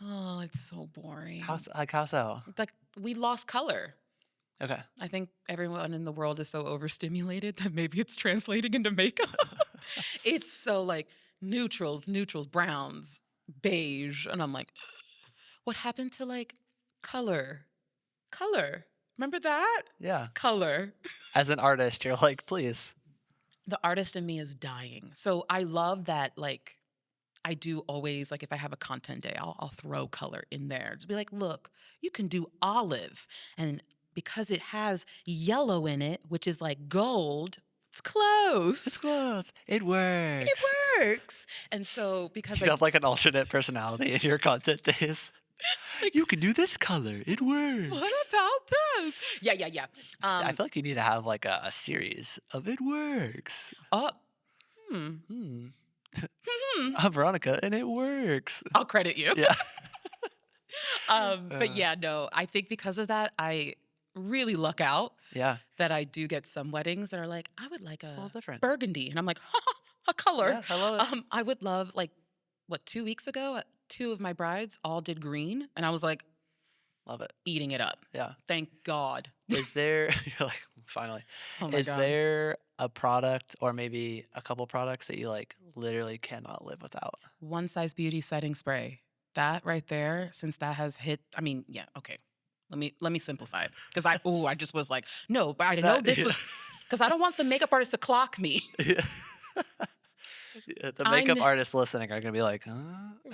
Speaker 2: oh, it's so boring.
Speaker 1: How so?
Speaker 2: Like we lost color.
Speaker 1: Okay.
Speaker 2: I think everyone in the world is so overstimulated that maybe it's translating into makeup. It's so like neutrals, browns, beige. And I'm like, what happened to like color? Color. Remember that?
Speaker 1: Yeah.
Speaker 2: Color.
Speaker 1: As an artist, you're like, please.
Speaker 2: The artist in me is dying. So I love that, like, I do always, like, if I have a content day, I'll throw color in there. Just be like, look, you can do olive. And because it has yellow in it, which is like gold, it's
Speaker 1: It's
Speaker 2: close.
Speaker 1: close. It
Speaker 2: It
Speaker 1: works.
Speaker 2: works. And so, because
Speaker 1: You
Speaker 2: I,
Speaker 1: have like an alternate personality in your content days.
Speaker 2: like,
Speaker 1: You can do this color. It
Speaker 2: what
Speaker 1: works.
Speaker 2: about this? Yeah.
Speaker 1: I feel like you need to have like a series of it works.
Speaker 2: Oh, hmm.
Speaker 1: Hmm.
Speaker 2: Hmm.
Speaker 1: I'm Veronica, and it works.
Speaker 2: I'll credit you.
Speaker 1: Yeah.
Speaker 2: But
Speaker 1: Uh,
Speaker 2: yeah, no, I think because of that, I really luck out
Speaker 1: yeah.
Speaker 2: that I do get some weddings that are like, I would like
Speaker 1: Just a
Speaker 2: a
Speaker 1: little different.
Speaker 2: burgundy. And I'm like, a color.
Speaker 1: Yeah, I love it.
Speaker 2: I would love, like, what, 2 weeks ago, two of my brides all did green. And I was like,
Speaker 1: Love it.
Speaker 2: eating it up.
Speaker 1: Yeah.
Speaker 2: Thank God.
Speaker 1: Is there, you're like, finally,
Speaker 2: Oh my
Speaker 1: is
Speaker 2: God.
Speaker 1: there a product or maybe a couple products that you like literally cannot live without?
Speaker 2: One Size Beauty setting spray. That right there, since that has hit, I mean, yeah, okay. Let me simplify it. Because I just was like, no, but I know
Speaker 1: That,
Speaker 2: this was because I don't want the makeup artist to clock me.
Speaker 1: yeah. Yeah, the
Speaker 2: I
Speaker 1: makeup
Speaker 2: kn-
Speaker 1: artists listening are gonna be like, huh?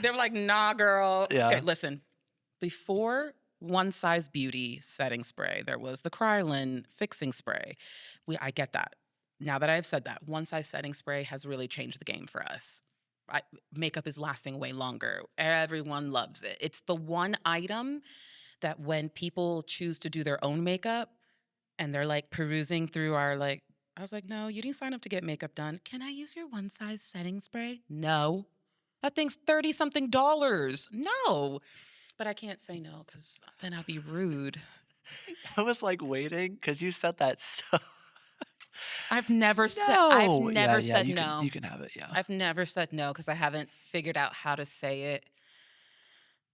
Speaker 2: they were like, nah, girl. Okay,
Speaker 1: Yeah.
Speaker 2: listen. Before One Size Beauty setting spray, there was the Krylon fixing spray. I get that. Now that I've said that, One Size setting spray has really changed the game for us. Makeup is lasting way longer. Everyone loves it. It's the one item that when people choose to do their own makeup and they're like perusing through our like, I was like, no, you didn't sign up to get makeup done. Can I use your One Size setting spray? No. That thing's 30 something dollars. No. But I can't say no because then I'll be rude.
Speaker 1: I was like waiting because you said that so.
Speaker 2: I've never
Speaker 1: No. Yeah, yeah.
Speaker 2: said
Speaker 1: You
Speaker 2: no.
Speaker 1: can have it. Yeah.
Speaker 2: I've never said no because I haven't figured out how to say it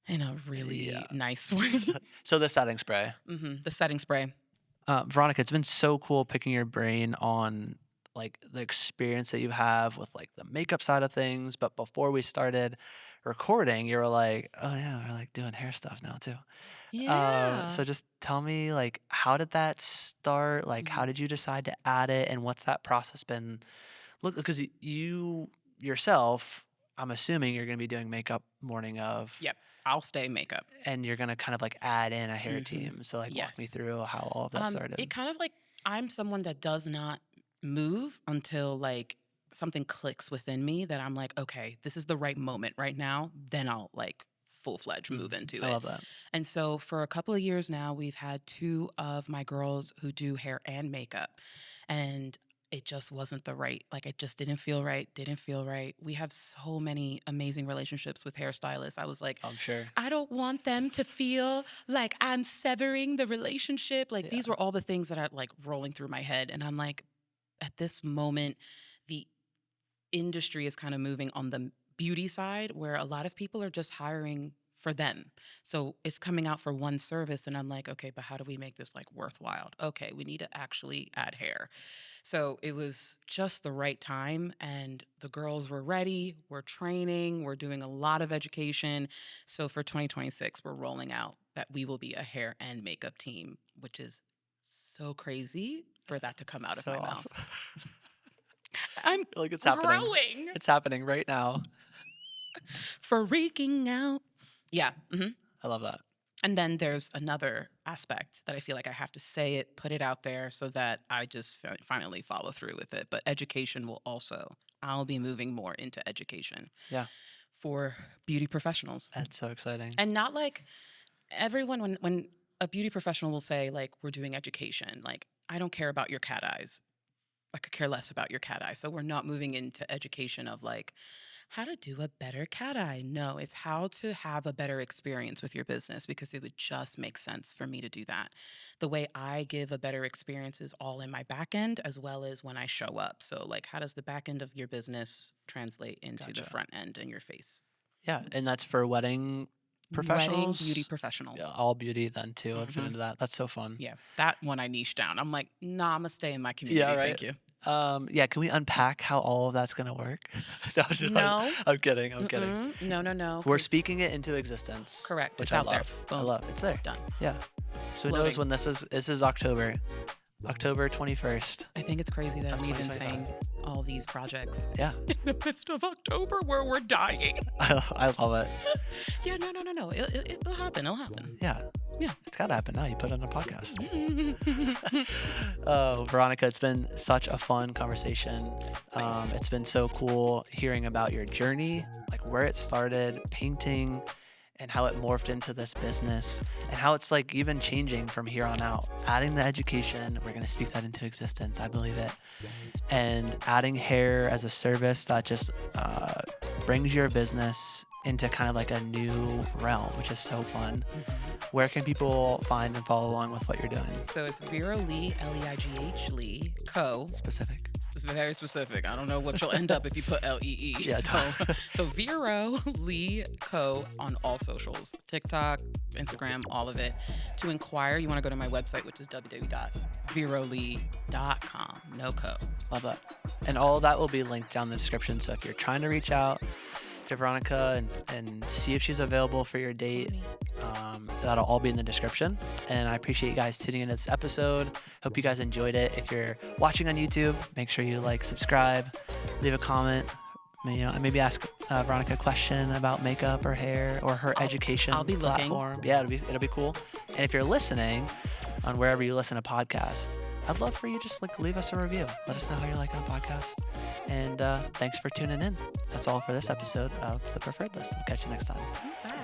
Speaker 2: in a really
Speaker 1: Yeah.
Speaker 2: nice way.
Speaker 1: So the setting spray.
Speaker 2: The setting spray.
Speaker 1: Veronica, it's been so cool picking your brain on like the experience that you have with like the makeup side of things. But before we started recording, you were like, "Oh yeah, we're like doing hair stuff now too."
Speaker 2: Yeah.
Speaker 1: So just tell me like, how did that start? Like, how
Speaker 2: Mhm.
Speaker 1: did you decide to add it, and what's that process been? Look, because you yourself, I'm assuming you're going to be doing makeup morning of,
Speaker 2: Yep. I'll stay makeup.
Speaker 1: and you're going to kind of like add in a hair
Speaker 2: Mhm.
Speaker 1: team. So like, walk me
Speaker 2: Yes.
Speaker 1: through how all of that
Speaker 2: It
Speaker 1: started.
Speaker 2: kind of like I'm someone that does not move until like something clicks within me that I'm like, okay, this is the right moment right now. Then I'll like full fledged
Speaker 1: Mm,
Speaker 2: move into
Speaker 1: I
Speaker 2: it.
Speaker 1: love that.
Speaker 2: And so for a couple of years now, we've had two of my girls who do hair and makeup. And it just wasn't the right, like it just didn't feel right. We have so many amazing relationships with hairstylists. I was like,
Speaker 1: I'm sure.
Speaker 2: I don't want them to feel like I'm severing the relationship. Like
Speaker 1: Yeah.
Speaker 2: these were all the things that are like rolling through my head. And I'm like, at this moment, the industry is kind of moving on the beauty side where a lot of people are just hiring for them. So it's coming out for one service, and I'm like, okay, but how do we make this like worthwhile? Okay, we need to actually add hair. So it was just the right time, and the girls were ready. We're training, we're doing a lot of education. So for 2026, we're rolling out that we will be a hair and makeup team, which is so crazy for that to come out of
Speaker 1: So
Speaker 2: my
Speaker 1: awesome.
Speaker 2: mouth. I'm
Speaker 1: Like it's happening.
Speaker 2: growing,
Speaker 1: It's happening right now.
Speaker 2: freaking out. Yeah.
Speaker 1: I love that.
Speaker 2: And then there's another aspect that I feel like I have to say it, put it out there so that I just finally follow through with it. But education will also, I'll be moving more into education
Speaker 1: Yeah.
Speaker 2: for beauty professionals.
Speaker 1: That's so exciting.
Speaker 2: And not like everyone, when a beauty professional will say, like, we're doing education, like, I don't care about your cat eyes. I could care less about your cat eye. So we're not moving into education of like how to do a better cat eye. No, it's how to have a better experience with your business, because it would just make sense for me to do that. The way I give a better experience is all in my back end as well as when I show up. So like, how does the back end of your business translate into the
Speaker 1: Gotcha.
Speaker 2: front end in your face?
Speaker 1: Yeah. And that's for wedding professionals.
Speaker 2: Wedding beauty professionals.
Speaker 1: Yeah, all beauty then too. I'd fit
Speaker 2: Mhm.
Speaker 1: into that. That's so fun.
Speaker 2: Yeah, that one I niche down. I'm like, nah, I'm gonna stay in my community.
Speaker 1: Yeah, right.
Speaker 2: Thank you.
Speaker 1: Yeah, can we unpack how all of that's gonna work? No,
Speaker 2: No.
Speaker 1: I'm kidding. I'm kidding.
Speaker 2: No.
Speaker 1: We're
Speaker 2: 'Cause-
Speaker 1: speaking it into existence.
Speaker 2: Correct.
Speaker 1: Which
Speaker 2: It's
Speaker 1: I
Speaker 2: out there.
Speaker 1: love. I
Speaker 2: Boom.
Speaker 1: love. It's there.
Speaker 2: Done.
Speaker 1: Yeah. So who
Speaker 2: Floating.
Speaker 1: knows when this is? This is October 21st.
Speaker 2: I think it's crazy that
Speaker 1: That's
Speaker 2: I'm even
Speaker 1: 2025.
Speaker 2: saying all these projects
Speaker 1: Yeah.
Speaker 2: in the midst of October where we're dying.
Speaker 1: I love it.
Speaker 2: Yeah, no. It'll happen. It'll happen.
Speaker 1: Yeah.
Speaker 2: Yeah.
Speaker 1: It's gotta happen now. You put it on a podcast. Oh, Veronica, it's been such a fun conversation. It's been so cool hearing about your journey, like where it started, painting, and how it morphed into this business, and how it's like even changing from here on out. Adding the education, we're gonna speak that into existence. I believe it. And adding hair as a service that just brings your business into kind of like a new realm, which is so fun. Where can people find and follow along with what you're doing?
Speaker 2: So it's Vero Leigh, Leigh, Leigh, Co.
Speaker 1: Specific.
Speaker 2: It's very specific. I don't know what you'll end up if you put Lee.
Speaker 1: Yeah,
Speaker 2: So Vero Leigh Co. on all socials, TikTok, Instagram, all of it. To inquire, you want to go to my website, which is www.verolee.com. No co.
Speaker 1: Love that. And all of that will be linked down in the description. So if you're trying to reach out to Veronica and see if she's available for your date, that'll all be in the description. And I appreciate you guys tuning in to this episode. Hope you guys enjoyed it. If you're watching on YouTube, make sure you like, subscribe, leave a comment. And maybe ask Veronica a question about makeup or hair or her education
Speaker 2: I'll be looking.
Speaker 1: platform. Yeah, it'll be cool. And if you're listening on wherever you listen to podcasts, I'd love for you just like leave us a review. Let us know how you're liking the podcast. And thanks for tuning in. That's all for this episode of The Preferred List. We'll catch you next time.
Speaker 2: Bye.